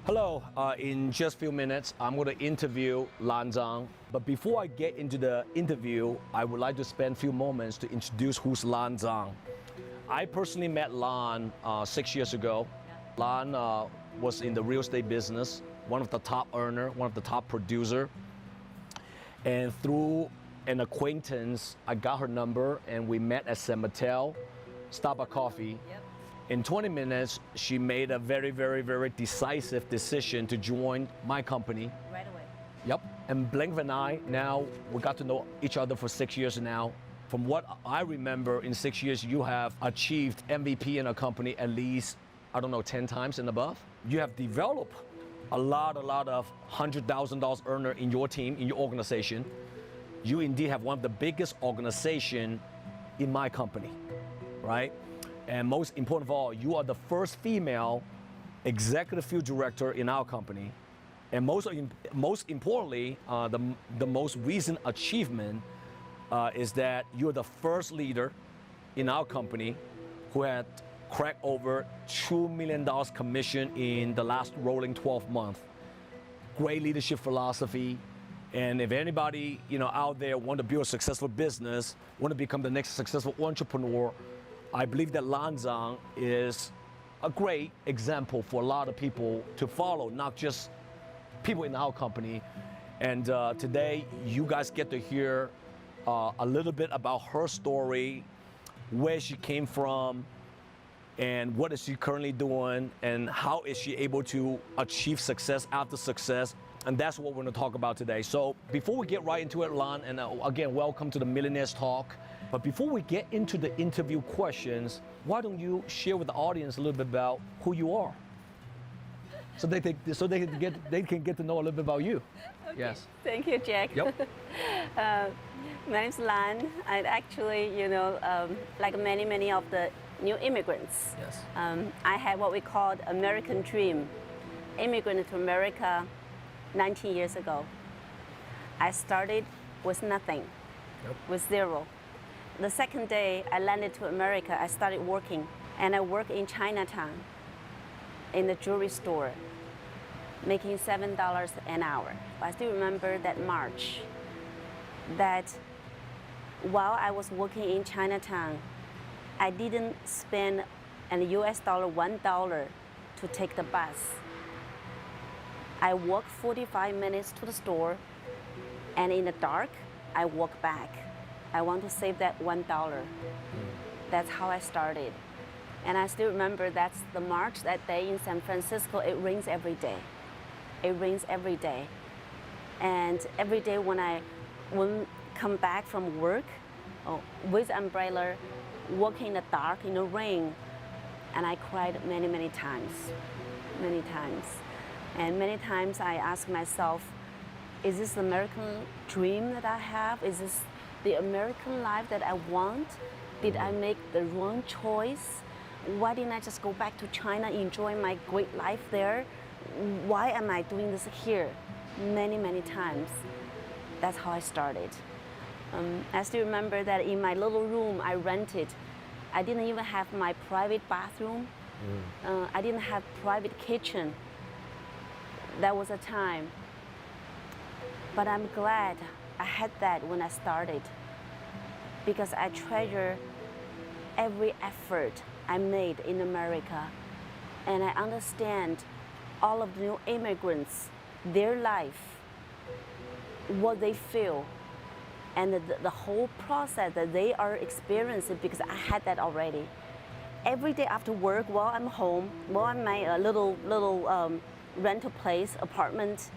Hello, in just a few minutes, I'm going to interview Lan Zang. But before I get into the interview, I would like to spend a few moments to introduce who's Lan Zang. I personally met Lan 6 years ago. Lan was in the real estate business, one of the top earner, one of the top producer. And through an acquaintance, I got her number and we met at San Mateo, Starbucks coffee. Yep. In 20 minutes, she made a very decisive decision to join my company. Right away. Yep. And blink of an eye, now we got to know each other for 6 years now. From what I remember, in 6 years, you have achieved MVP in a company at least, I don't know, 10 times and above. You have developed a lot of $100,000 earner in your team, in your organization. You indeed have one of the biggest organization in my company, right? And most important of all, you are the first female executive field director in our company. And most importantly, the most recent achievement is that you're the first leader in our company who had cracked over $2 million commission in the last rolling 12 months. Great leadership philosophy. And if anybody out there want to build a successful business, want to become the next successful entrepreneur, I believe that Lan Zang is a great example for a lot of people to follow, not just people in our company. And today, you guys get to hear a little bit about her story, where she came from, and what is she currently doing, and how is she able to achieve success after success. And that's what we're going to talk about today. So before we get right into it, Lan, and again, welcome to the Millionaires Talk. But before we get into the interview questions, why don't you share with the audience a little bit about who you are, so they can get to know a little bit about you. Okay. Yes. Thank you, Jack. Yep. My name's Lan. I actually, like many of the new immigrants, Yes. I had what we called American dream. Immigrant to America 19 years ago. I started with nothing, with zero. The second day I landed to America, I started working, and I worked in Chinatown in the jewelry store, making $7 an hour. But I still remember that March, that while I was working in Chinatown, I didn't spend an US dollar, $1 to take the bus. I walked 45 minutes to the store, and in the dark, I walk back. I want to save that $1. That's how I started. And I still remember that's the March, that day in San Francisco, it rains every day. It rains every day. And every day when I come back from work, with umbrella, walking in the dark, in the rain, and I cried many times. And many times I ask myself, is this the American dream that I have? Is this the American life that I want? Did I make the wrong choice? Why didn't I just go back to China, enjoy my great life there? Why am I doing this here? Many times. That's how I started. I still remember that in my little room I rented, I didn't even have my private bathroom. I didn't have private kitchen. That was a time. But I'm glad I had that when I started, because I treasure every effort I made in America. And I understand all of the new immigrants, their life, what they feel, and the whole process that they are experiencing, because I had that already. Every day after work, while I'm home, while I'm in my little rental place, apartment,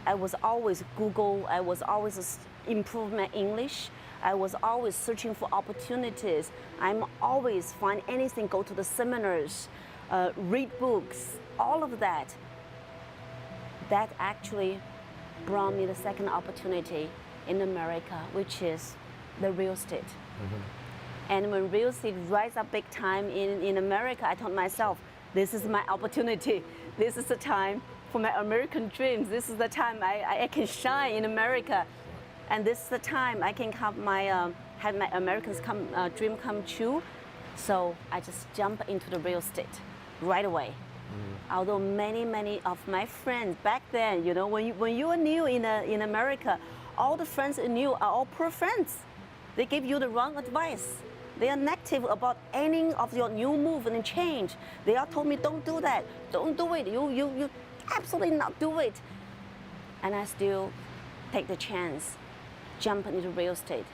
I was always Google, I was always improve my English, I was always searching for opportunities. I'm always find anything, go to the seminars, read books, all of that. That actually brought me the second opportunity in America, which is the real estate. And when real estate rise up big time in America, I told myself, this is my opportunity. This is the time for my American dreams. This is the time I can shine in America. And this is the time I can have my American dream come true. So I just jump into the real estate right away. Although many of my friends back then, you know, when you are new in America, all the friends you knew are all poor friends. They give you the wrong advice. They are negative about any of your new move and change. They all told me, don't do that, don't do it. You absolutely not do it. And I still take the chance, jump into real estate.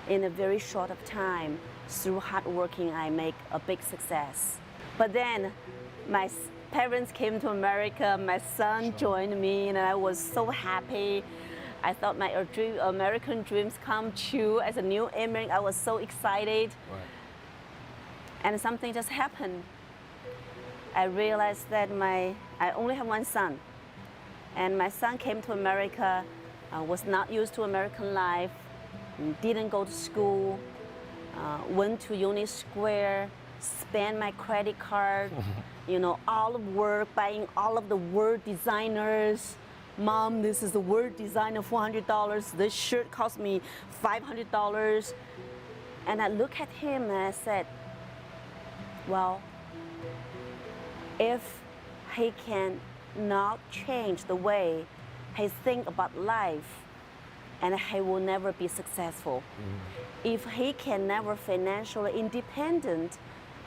In a very short of time, through hard working, I make a big success. But then my parents came to America, my son joined me, and I was so happy. I thought my American dreams come true as a new immigrant. I was so excited. Right. And something just happened. I realized that I only have one son. And my son came to America, was not used to American life, didn't go to school, went to Union Square, spent my credit card, you know, all of work, buying all of the word designers. Mom, this is the word designer, $400. This shirt cost me $500. And I look at him and I said, well, if he can not change the way he think about life, and he will never be successful. If he can never financially independent,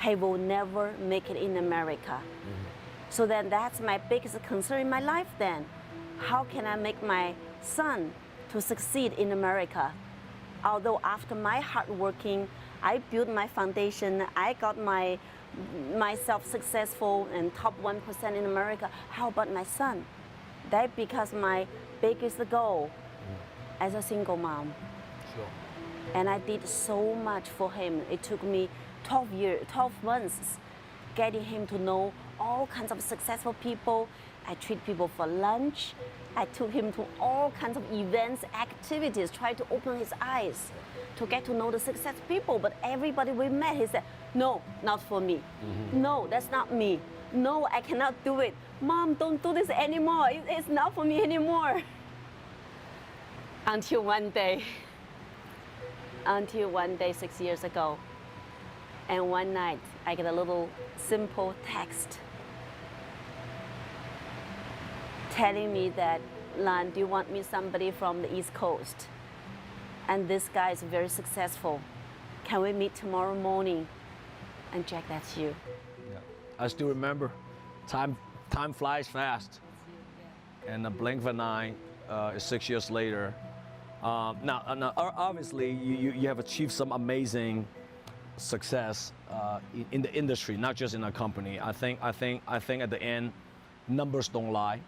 he will never make it in America. So then that's my biggest concern in my life then. How can I make my son to succeed in America? Although after my hard working, I built my foundation, I got myself successful and top 1% in America. How about my son? That becomes my biggest goal as a single mom. Sure. And I did so much for him. It took me 12 months getting him to know all kinds of successful people. I treat people for lunch. I took him to all kinds of events, activities, tried to open his eyes to get to know the successful people. But everybody we met, he said, no, not for me. No, that's not me. No, I cannot do it. Mom, don't do this anymore. It's not for me anymore. Until one day, 6 years ago, and one night, I get a little simple text telling me that, Lan, do you want me somebody from the East Coast? And this guy is very successful. Can we meet tomorrow morning? And Jack, that's you. Yeah. I still remember. Time flies fast. And a blink of an eye, 6 years later. Now, obviously, you have achieved some amazing success in the industry, not just in a company. I think at the end, numbers don't lie.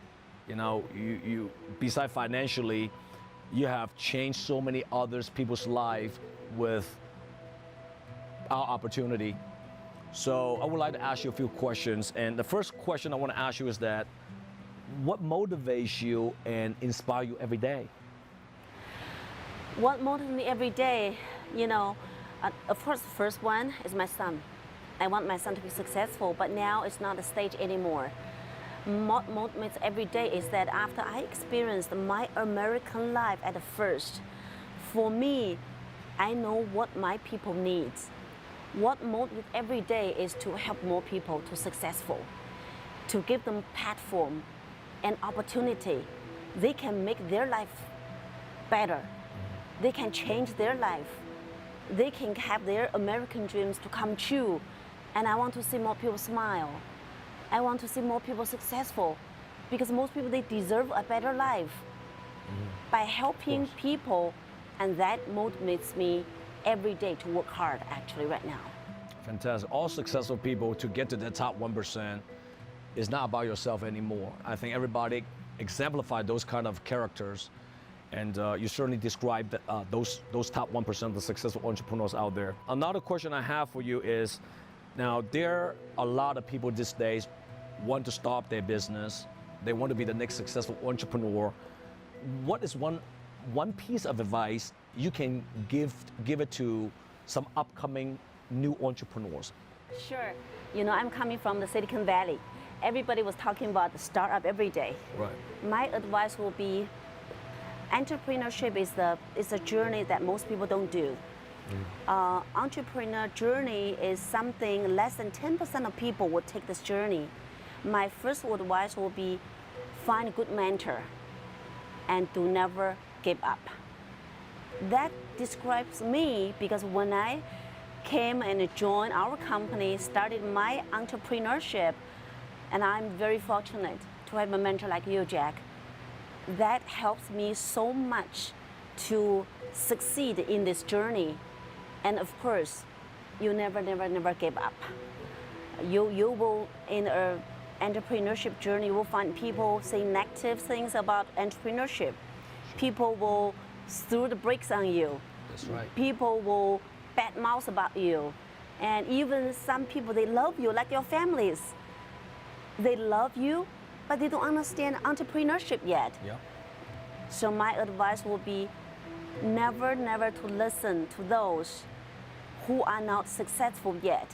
You know, you besides financially, you have changed so many others people's life with our opportunity. So I would like to ask you a few questions. And the first question I want to ask you is that, what motivates you and inspire you every day? What motivates me every day, you know, of course, the first one is my son. I want my son to be successful, but now it's not a stage anymore. What motivates every day is that after I experienced my American life at the first, for me, I know what my people need. What motivates every day is to help more people to successful, to give them platform and opportunity. They can make their life better. They can change their life. They can have their American dreams to come true. And I want to see more people smile. I want to see more people successful, because most people, they deserve a better life. By helping people, and that motivates me every day to work hard actually right now. Fantastic. All successful people, to get to the top 1%, is not about yourself anymore. I think everybody exemplified those kind of characters, and you certainly described those top 1% of the successful entrepreneurs out there. Another question I have for you is, now there are a lot of people these days want to start their business. They want to be the next successful entrepreneur. What is one piece of advice you can give it to some upcoming new entrepreneurs? Sure. You know, I'm coming from the Silicon Valley. Everybody was talking about the startup every day. Right. My advice will be, entrepreneurship is a journey that most people don't do. Entrepreneur journey is something less than 10% of people would take this journey. My first advice will be find a good mentor and do never give up. That describes me because when I came and joined our company, started my entrepreneurship, and I'm very fortunate to have a mentor like you, Jack. That helps me so much to succeed in this journey. And of course, you never give up. You will, in an entrepreneurship journey, you will find people saying negative things about entrepreneurship. People will throw the brakes on you. That's right. People will badmouth about you. And even some people, they love you like your families. They love you, but they don't understand entrepreneurship yet. Yeah. So my advice will be never to listen to those who are not successful yet.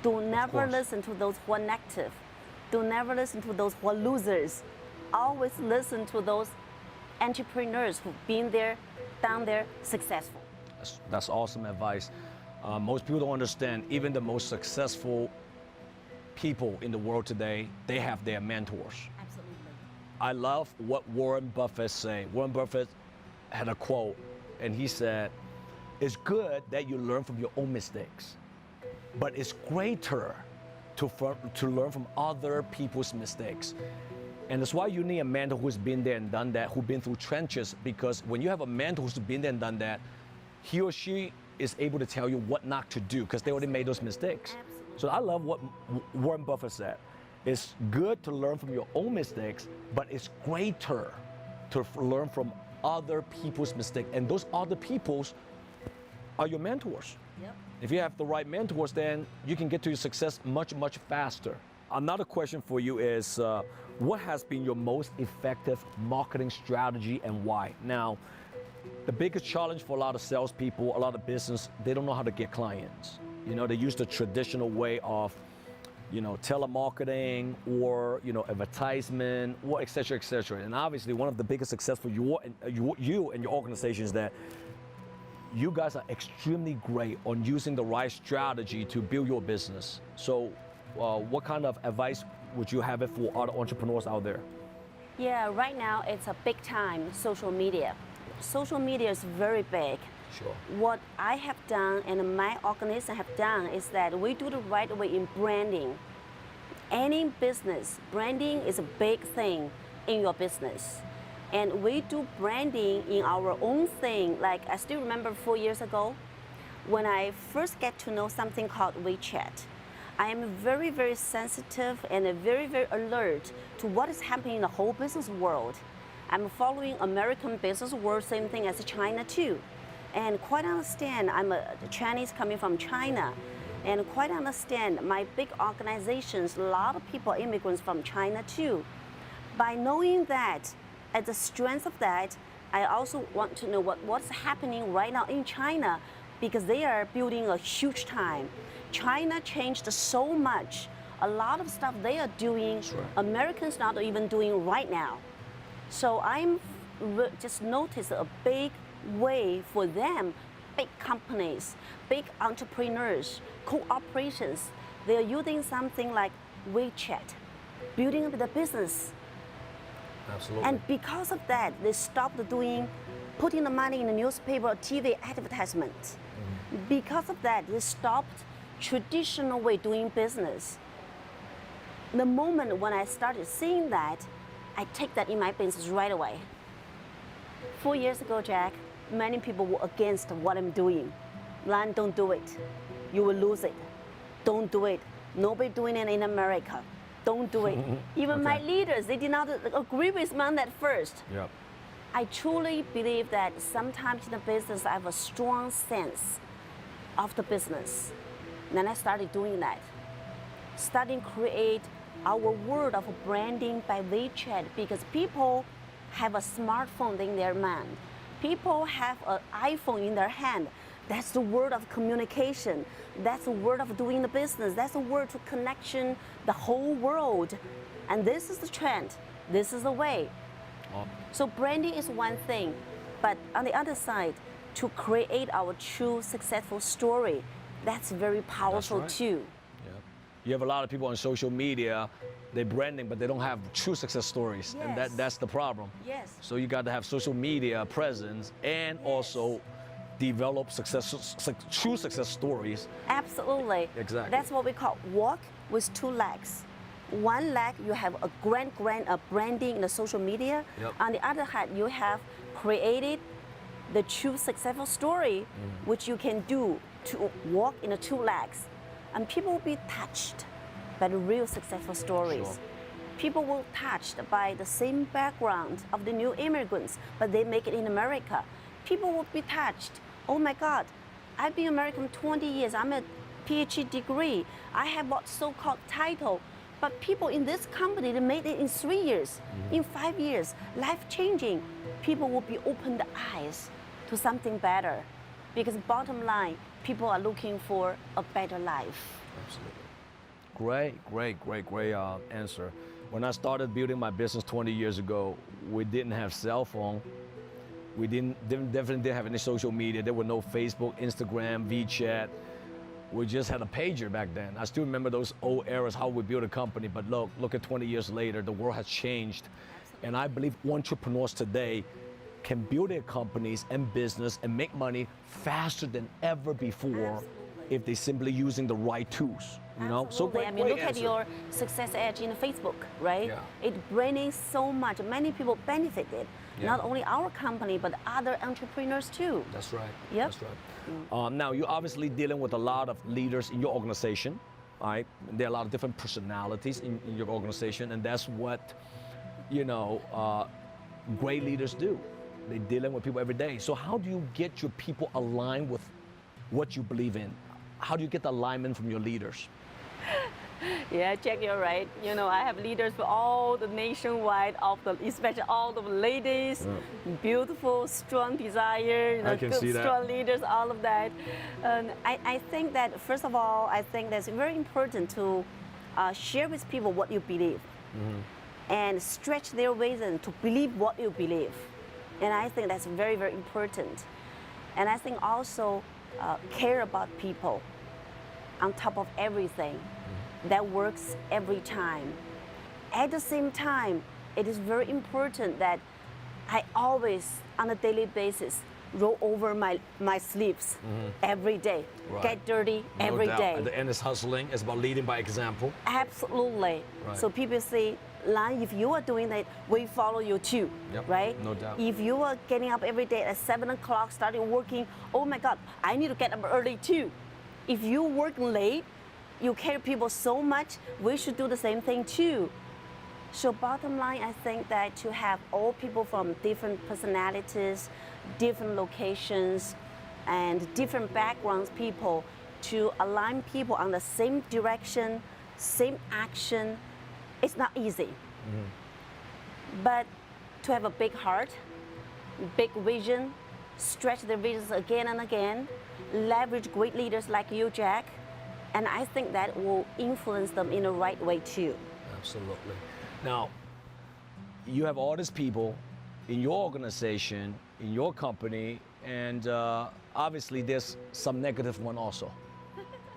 Do never listen to those who are negative. Do never listen to those who are losers. Always listen to those entrepreneurs who've been there, done there, successful. That's awesome advice. Most people don't understand, even the most successful people in the world today, they have their mentors. Absolutely. I love what Warren Buffett say. Warren Buffett had a quote, and he said, "It's good that you learn from your own mistakes, but it's greater to learn from other people's mistakes." And that's why you need a mentor who's been there and done that, who's been through trenches, because when you have a mentor who's been there and done that, he or she is able to tell you what not to do because they already made those mistakes. Absolutely. So I love what Warren Buffett said. It's good to learn from your own mistakes, but it's greater to learn from other people's mistakes. And those other people's are your mentors. Yep. If you have the right mentors, then you can get to your success much faster. Another question for you is, what has been your most effective marketing strategy and why? Now, the biggest challenge for a lot of salespeople, a lot of business, they don't know how to get clients. You know, they use the traditional way of, telemarketing or, advertisement or et cetera, et cetera. And obviously one of the biggest success for you and your organization is that you guys are extremely great on using the right strategy to build your business. So what kind of advice would you have it for other entrepreneurs out there? Yeah, right now it's a big time, social media. Social media is very big. Sure. What I have done and my organization have done is that we do the right way in branding. Any business, branding is a big thing in your business. And we do branding in our own thing. Like I still remember 4 years ago, when I first get to know something called WeChat. I am very sensitive and very alert to what is happening in the whole business world. I'm following American business world, same thing as China too. And quite understand, I'm a Chinese coming from China, and quite understand my big organizations, a lot of people, immigrants from China too. By knowing that, at the strength of that, I also want to know what's happening right now in China, because they are building a huge time. China changed so much. A lot of stuff they are doing, Sure. Americans not even doing right now. So I'm just noticed a big way for them, big companies, big entrepreneurs, corporations, they're using something like WeChat, building up the business. Absolutely. And because of that, they stopped putting the money in the newspaper or TV advertisement. Mm-hmm. Because of that, they stopped traditional way doing business. The moment when I started seeing that, I take that in my business right away. 4 years ago, Jack, many people were against what I'm doing. Lan, don't do it. You will lose it. Don't do it. Nobody doing it in America. Don't do it. Even my leaders, they did not agree with me on that first. Yep. I truly believe that sometimes in the business, I have a strong sense of the business. Then I started doing that. Starting create our world of branding by WeChat, because people have a smartphone in their hand. People have an iPhone in their hand. That's the word of communication. That's the word of doing the business. That's the word to connection the whole world. And this is the trend. This is the way. Oh. So branding is one thing, but on the other side, to create our true successful story, that's very powerful right. too. Yep. You have a lot of people on social media, they're branding, but they don't have true success stories. Yes. And that's the problem. Yes. So you got to have social media presence and also develop true success stories. Absolutely. Exactly. That's what we call walk with two legs. One leg, you have a grand branding in the social media. Yep. On the other hand, you have created the true successful story, which you can do to walk in the two legs. And people will be touched by the real successful stories. Sure. People will be touched by the same background of the new immigrants, but they make it in America. People will be touched. Oh my God, I've been American 20 years. I'm a PhD degree. I have what so-called title. But people in this company, they made it in 3 years, in 5 years, life-changing. People will be open the eyes to something better. Because bottom line, people are looking for a better life. Absolutely. Great answer. When I started building my business 20 years ago, we didn't have cell phone. We definitely didn't have any social media. There were no Facebook, Instagram, WeChat. We just had a pager back then. I still remember those old eras, how we built a company, but look at 20 years later, the world has changed. Absolutely. And I believe entrepreneurs today can build their companies and business and make money faster than ever before. Absolutely. If they're simply using the right tools, you know? So Absolutely. I mean, look at your success edge in Facebook, right? Yeah. It's bringing so much. Many people benefited. Yeah. Not only our company, but other entrepreneurs too. That's right. Yep. That's right. Now, you're obviously dealing with a lot of leaders in your organization, all right? There are a lot of different personalities in your organization, and that's what, great leaders do. They're dealing with people every day. So how do you get your people aligned with what you believe in? How do you get the alignment from your leaders? Yeah, Jack, you're right. I have leaders for all the nationwide, especially all the ladies, beautiful, strong desire, I can good, see that. strong leaders, all of that. I think that, first of all, I think that's very important to share with people what you believe and stretch their reason to believe what you believe. And I think that's very, very important. And I think also care about people on top of everything. That works every time. At the same time, it is very important that I always, on a daily basis, roll over my sleeves every day. Right. Get dirty No every doubt. day. At the end is hustling. It's about leading by example. Absolutely. Right. So people say, Lan, if you are doing that, we follow you too, Yep, right? no doubt. If you are getting up every day at 7 o'clock, starting working, oh my God, I need to get up early too. If you work late, you care people so much, we should do the same thing too. So bottom line, I think that to have all people from different personalities, different locations, and different backgrounds people to align people on the same direction, same action, it's not easy. But to have a big heart, big vision, stretch their visions again and again, leverage great leaders like you, Jack, and I think that will influence them in the right way too. Absolutely. Now, you have all these people in your organization, in your company, and obviously there's some negative one also,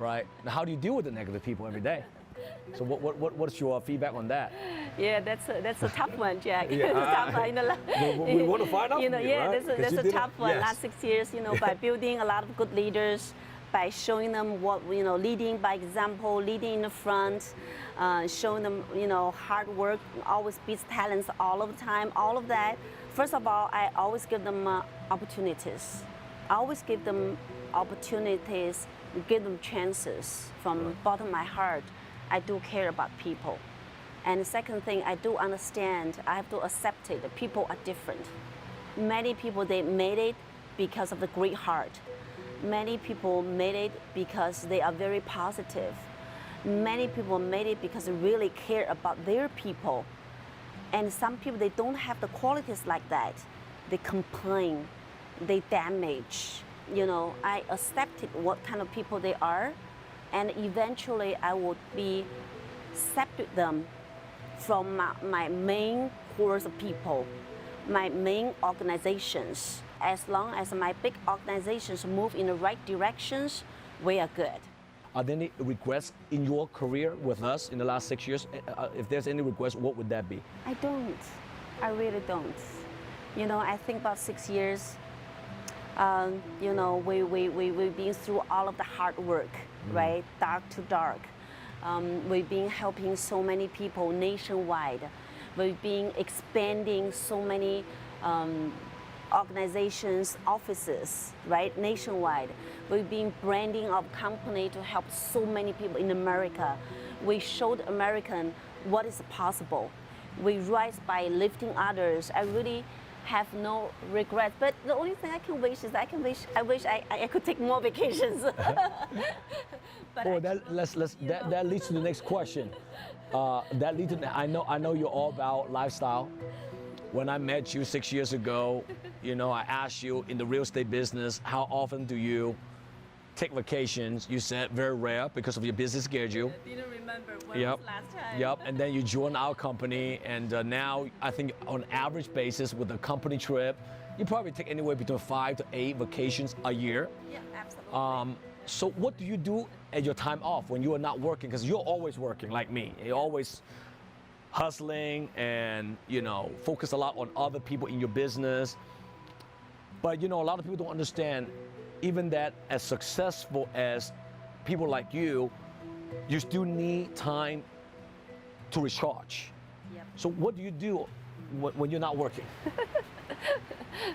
right? Now, how do you deal with the negative people every day? So what's your feedback on that? Yeah, that's a tough one, Jack. Yeah, Tough one. we want to find out. Yeah, right? that's a tough one. Yes. Last 6 years, by building a lot of good leaders, by showing them what, leading by example, leading in the front, showing them, hard work, always beats talents all of the time, all of that. First of all, I always give them opportunities. I always give them opportunities, give them chances from the bottom of my heart. I do care about people. And the second thing, I do understand, I have to accept it, that people are different. Many people, they made it because of the great heart. Many people made it because they are very positive. Many people made it because they really care about their people. And some people, they don't have the qualities like that. They complain, they damage. I accepted what kind of people they are, and eventually I would be separate them from my main course of people, my main organizations. As long as my big organizations move in the right directions, we are good. Are there any regrets in your career with us in the last 6 years? If there's any regrets, what would that be? I don't. I really don't. You know, I think about 6 years. You know, we've been through all of the hard work, right? Dark to dark. We've been helping so many people nationwide. We've been expanding so many organizations, offices, right, nationwide. We've been branding our company to help so many people in America. We showed Americans what is possible. We rise by lifting others. I really have no regrets. But the only thing I can wish is I wish I could take more vacations. But Well, that leads to the next question. That leads to, I know you're all about lifestyle. When I met you 6 years ago, you know, I asked you in the real estate business, how often do you take vacations? You said very rare because of your busy schedule. I didn't remember when was last time. Yep, and then you joined our company, and now I think on average basis with a company trip, you probably take anywhere between 5 to 8 vacations a year. Yeah, absolutely. So what do you do at your time off when you are not working? Because you're always working like me. You're always hustling and, you know, focus a lot on other people in your business. But, you know, a lot of people don't understand even that as successful as people like you still need time to recharge. Yep. So what do you do when you're not working?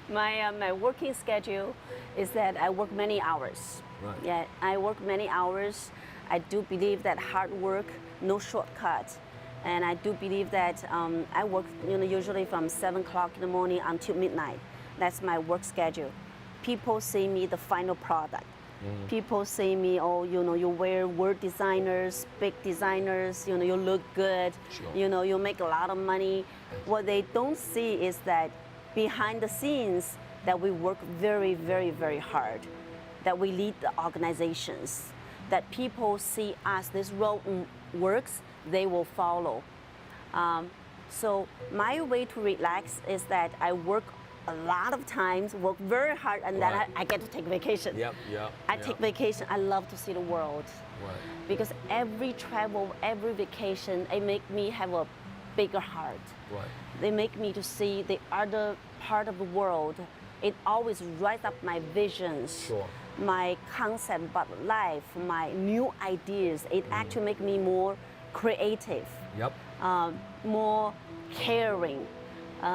My working schedule is that I work many hours. Right. Yeah, I work many hours. I do believe that hard work, no shortcut. And I do believe that I work, you know, usually from 7 o'clock in the morning until midnight. That's my work schedule. People see me the final product. People say me, oh, you know, you wear word designers, big designers, you know, you look good, Sure. you know, you make a lot of money. What they don't see is that behind the scenes that we work very, very, very hard, that we lead the organizations, that people see us, this role works, they will follow. So my way to relax is that I work a lot of times, work very hard, and then Right. I get to take vacation. Yep. I take vacation. I love to see the world. Right. Because every travel, every vacation, it make me have a bigger heart. Right. They make me to see the other part of the world. It always rise up my visions, Sure. my concept about life, my new ideas. It actually make me more creative, Yep. more caring.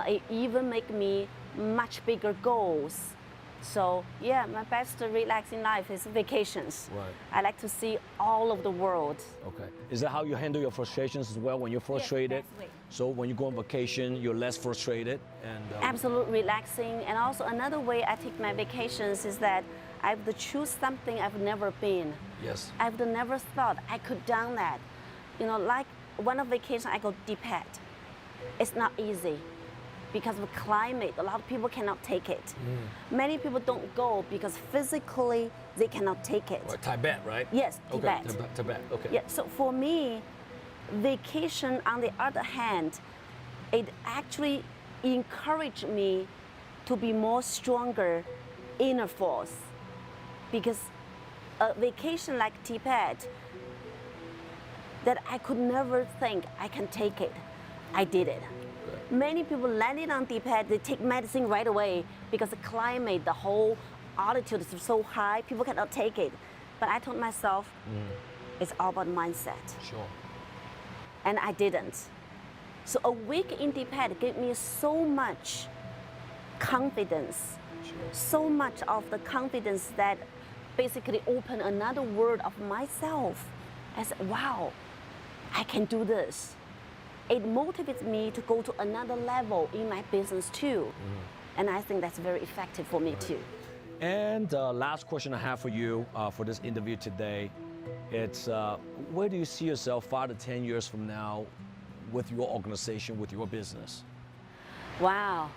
It even make me much bigger goals. So yeah, my best relaxing life is vacations. Right. I like to see all of the world. Okay. Is that how you handle your frustrations as well when you're frustrated? that's right. So when you go on vacation, you're less frustrated and. Absolute relaxing. And also another way I take my vacations is that I have to choose something I've never been. Yes. I've never thought I could done that. You know, like one of vacation I go deep hat. It's not easy because of climate. A lot of people cannot take it. Many people don't go because physically they cannot take it. Right, Tibet, right? Yes, Okay. Tibet. Tibet. Okay. Yeah, so for me, vacation on the other hand, it actually encouraged me to be more stronger inner force. Because a vacation like Tibet, that I could never think I can take it, I did it. Many people landed on Tibet, they take medicine right away because the climate, the whole altitude is so high, people cannot take it. But I told myself, it's all about mindset. Sure. And I didn't. So a week in Tibet gave me so much confidence, so much of the confidence that basically opened another world of myself. I said, wow, I can do this. It motivates me to go to another level in my business too. And I think that's very effective for me too. And last question I have for you for this interview today, it's where do you see yourself 5 to 10 years from now with your organization, with your business? Wow.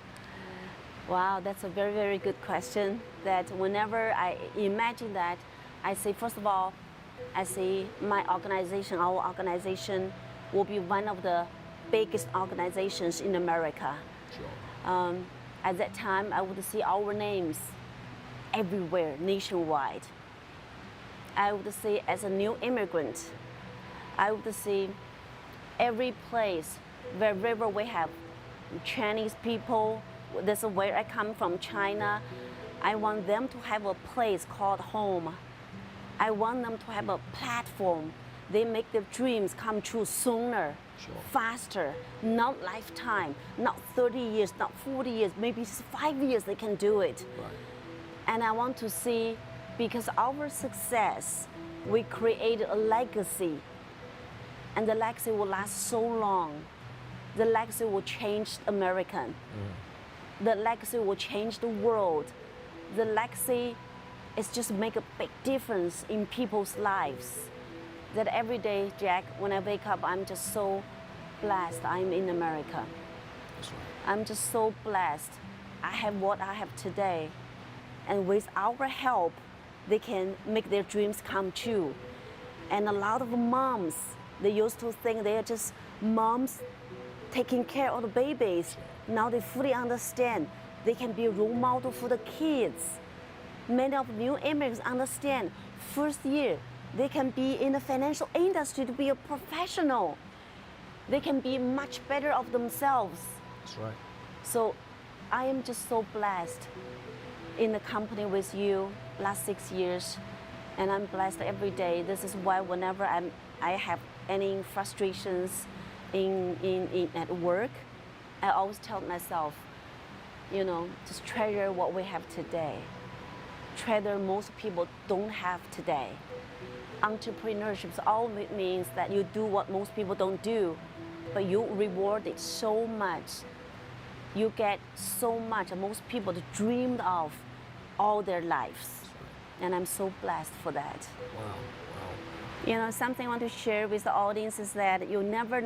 Wow, that's a very, very good question. That whenever I imagine that, I say, first of all, I see my organization, our organization, will be one of the biggest organizations in America. Sure. At that time, I would see our names everywhere, nationwide. I would say as a new immigrant, I would say every place, wherever we have Chinese people, this is where I come from, China, I want them to have a place called home. I want them to have a platform. They make their dreams come true sooner, faster, not lifetime, not 30 years, not 40 years, maybe 5 years they can do it. Right. And I want to see, because our success, we create a legacy, and the legacy will last so long. The legacy will change American. The legacy will change the world. The legacy is just make a big difference in people's lives. That every day, Jack, when I wake up, I'm just so blessed I'm in America. That's right. I'm just so blessed. I have what I have today. And with our help, they can make their dreams come true. And a lot of moms, they used to think they are just moms taking care of the babies. Now they fully understand they can be a role model for the kids. Many of new immigrants understand first year they can be in the financial industry to be a professional. They can be much better of themselves. That's right. So I am just so blessed in the company with you last 6 years, and I'm blessed every day. This is why whenever I have any frustrations at work, I always tell myself, you know, just treasure what we have today. Treasure most people don't have today. Entrepreneurship all it means that you do what most people don't do, but you reward it so much. You get so much that most people dreamed of all their lives. And I'm so blessed for that. Wow. You know, something I want to share with the audience is that you never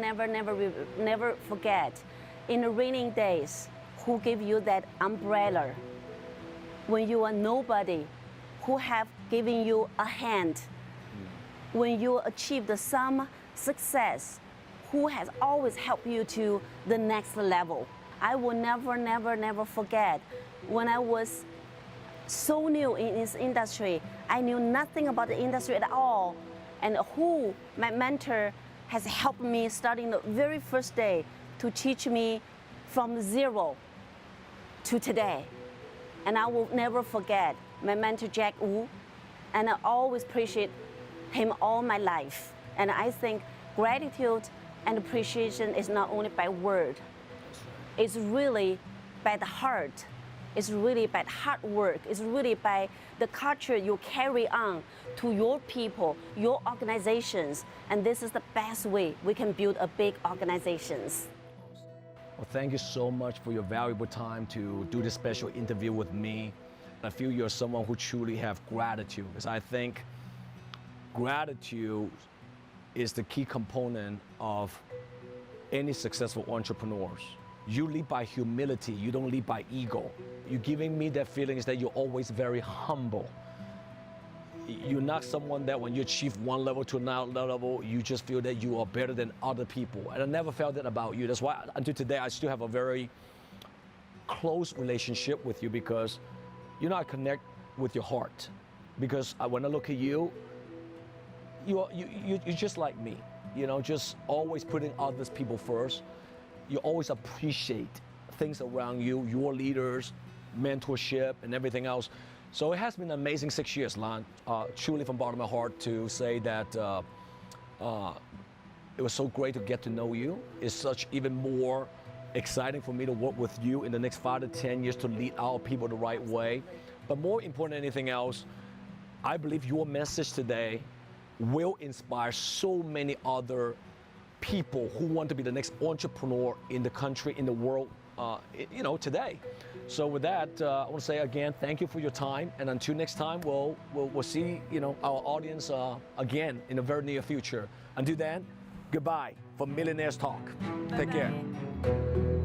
forget in the raining days who gave you that umbrella. When you are nobody, who have given you a hand. When you achieved some success, who has always helped you to the next level. I will never forget when I was so new in this industry. I knew nothing about the industry at all, and who my mentor has helped me starting the very first day to teach me from zero to today. And I will never forget my mentor Jack Wu, and I always appreciate him all my life. And I think gratitude and appreciation is not only by word, it's really by the heart. It's really by hard work. It's really by the culture you carry on to your people, your organizations. And this is the best way we can build a big organizations. Well, thank you so much for your valuable time to do this special interview with me. I feel you're someone who truly have gratitude, because I think gratitude is the key component of any successful entrepreneurs. You lead by humility, you don't lead by ego. You're giving me that feeling is that you're always very humble. You're not someone that when you achieve one level to another level, you just feel that you are better than other people. And I never felt that about you. That's why until today, I still have a very close relationship with you, because you know I connect with your heart. Because when I look at you, you're just like me, you know, just always putting others people first. You always appreciate things around you, your leaders, mentorship, and everything else. So it has been an amazing 6 years, Lan. Truly from the bottom of my heart to say that it was so great to get to know you. It's such even more exciting for me to work with you in the next 5 to 10 years to lead our people the right way. But more important than anything else, I believe your message today will inspire so many other people who want to be the next entrepreneur in the country, in the world, you know, today. So with that, I want to say again, thank you for your time. And until next time, we'll see, you know, our audience again in the very near future. Until then, goodbye from Millionaires Talk. Take care.